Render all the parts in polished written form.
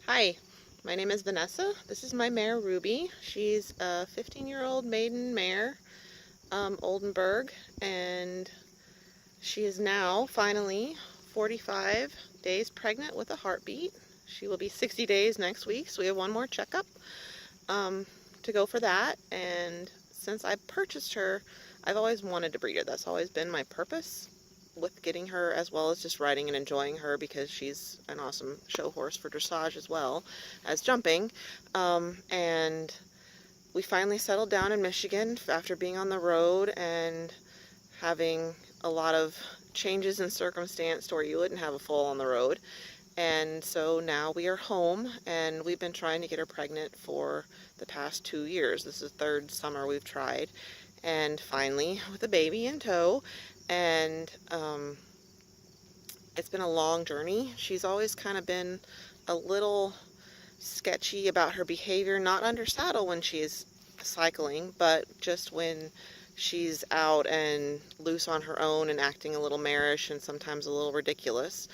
Hi, my name is Vanessa. This is my mare Ruby. She's a 15-year-old maiden mare, Oldenburg, and she is now finally 45 days pregnant with a heartbeat. She will be 60 days next week, so we have one more checkup um, to go for that. And since I purchased her, I've always wanted to breed her. That's always been my purpose with getting her, as well as just riding and enjoying her, because she's an awesome show horse for dressage as well as jumping. And we finally settled down in Michigan after being on the road and having a lot of changes in circumstance to where you wouldn't have a foal on the road. And so now we are home, and we've been trying to get her pregnant for the past 2 years. This is the third summer we've tried, and finally with a baby in tow. And it's been a long journey. She's always kind of been a little sketchy about her behavior, not under saddle when she's cycling, but just when she's out and loose on her own and acting a little marish and sometimes a little ridiculous.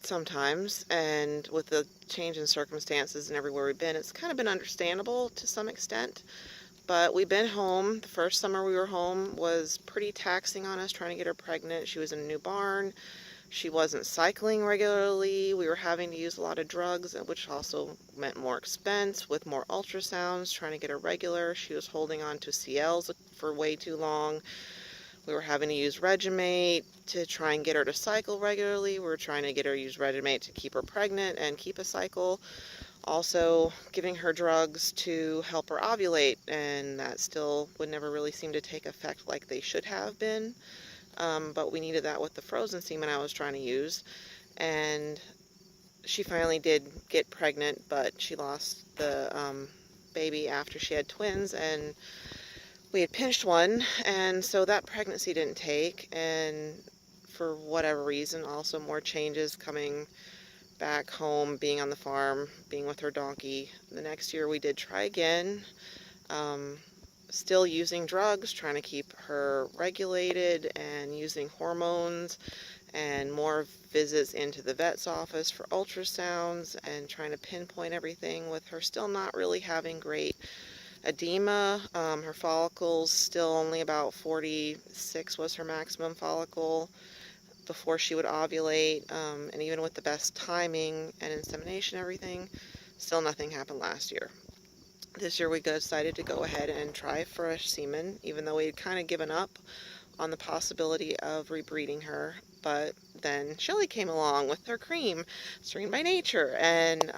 Sometimes, and with the change in circumstances and everywhere we've been, it's kind of been understandable to some extent. But we've been home. The first summer we were home was pretty taxing on us, trying to get her pregnant. She was in a new barn. She wasn't cycling regularly. We were having to use a lot of drugs, which also meant more expense with more ultrasounds, trying to get her regular. She was holding on to CLs for way too long. We were having to use Regimate to try and get her to cycle regularly. We were trying to get her to use Regimate to keep her pregnant and keep a cycle. Also giving her drugs to help her ovulate, and that still would never really seem to take effect like they should have been. But we needed that with the frozen semen I was trying to use. And she finally did get pregnant, but she lost the baby after she had twins, and we had pinched one, and so that pregnancy didn't take. And for whatever reason, also more changes coming back home, being on the farm, being with her donkey. The next year we did try again, still using drugs, trying to keep her regulated, and using hormones, and more visits into the vet's office for ultrasounds, and trying to pinpoint everything with her still not really having great edema. Her follicles still only about 46 was her maximum follicle before she would ovulate, and even with the best timing and insemination, everything, still nothing happened last year. This year we decided to go ahead and try fresh semen, even though we had kind of given up on the possibility of rebreeding her. But then Shelly came along with her cream, Serene by Nature, and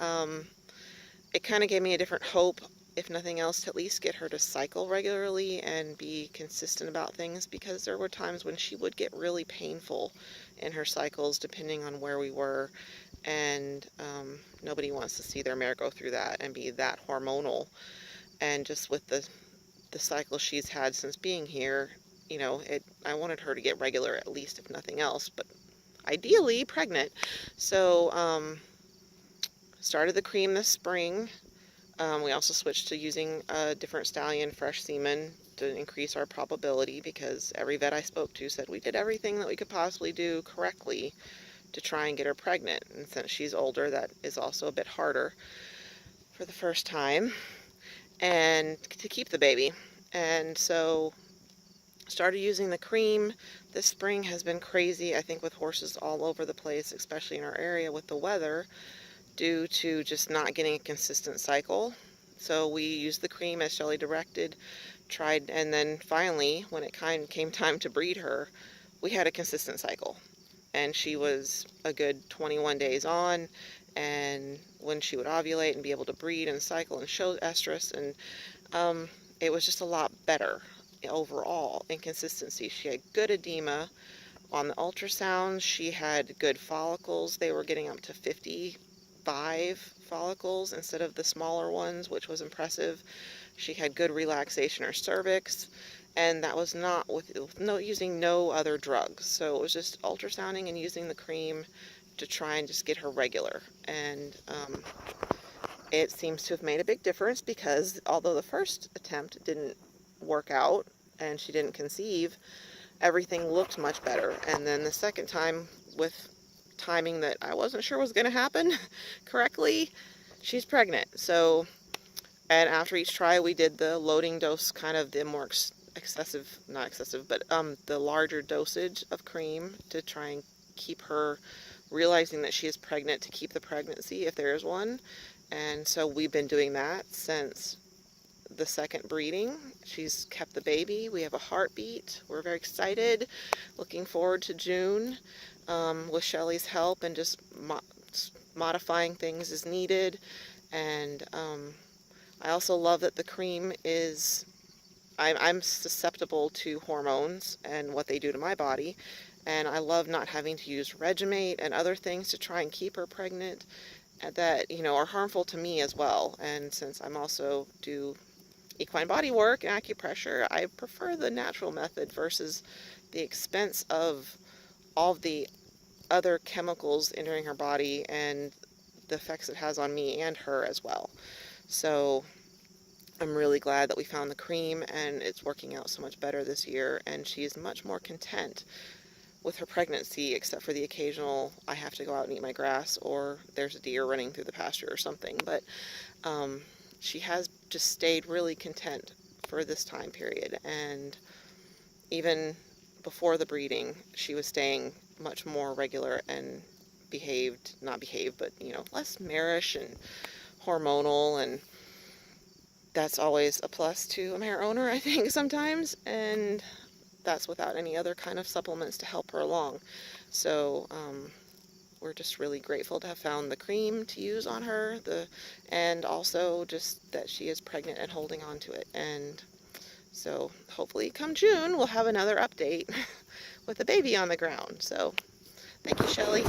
it kind of gave me a different hope, if nothing else, to at least get her to cycle regularly and be consistent about things, because there were times when she would get really painful in her cycles depending on where we were, and nobody wants to see their mare go through that and be that hormonal. And just with the cycle she's had since being here, I wanted her to get regular, at least, if nothing else, but ideally pregnant. So started the cream this spring. We also switched to using a different stallion, fresh semen, to increase our probability, because every vet I spoke to said we did everything that we could possibly do correctly to try and get her pregnant. And since she's older, that is also a bit harder for the first time, and to keep the baby. And so started using the cream. This spring has been crazy, I think, with horses all over the place, especially in our area with the weather, due to just not getting a consistent cycle. So we used the cream as Shelly directed, tried, and then finally, when it came time to breed her, we had a consistent cycle. And she was a good 21 days on, and when she would ovulate and be able to breed and cycle and show estrus, and it was just a lot better overall in consistency. She had good edema. On the ultrasounds, she had good follicles. They were getting up to 55 follicles instead of the smaller ones, which was impressive. She had good relaxation in her cervix, and that was not using no other drugs. So it was just ultrasounding and using the cream to try and just get her regular. And it seems to have made a big difference, because although the first attempt didn't work out and she didn't conceive, everything looked much better. And then the second time, with timing that I wasn't sure was going to happen correctly, she's pregnant. So, and after each try, we did the loading dose, kind of the more excessive, not excessive, but the larger dosage of cream to try and keep her realizing that she is pregnant, to keep the pregnancy if there is one. And so we've been doing that since the second breeding. She's kept the baby. We have a heartbeat. We're very excited, looking forward to June with Shelly's help, and just modifying things as needed. And I also love that the cream is, I'm susceptible to hormones and what they do to my body, and I love not having to use Regemate and other things to try and keep her pregnant that, you know, are harmful to me as well. And since I'm also do equine body work and acupressure, I prefer the natural method versus the expense of all of the other chemicals entering her body and the effects it has on me and her as well. So I'm really glad that we found the cream, and it's working out so much better this year, and she's much more content with her pregnancy, except for the occasional I have to go out and eat my grass, or there's a deer running through the pasture or something. But she has just stayed really content for this time period, and even before the breeding, she was staying much more regular and not behaved, but, you know, less marish and hormonal, and that's always a plus to a mare owner, I think, sometimes, and that's without any other kind of supplements to help her along. So we're just really grateful to have found the cream to use on her, and also just that she is pregnant and holding on to it. And so hopefully come June, we'll have another update with the baby on the ground. So thank you, Shelly.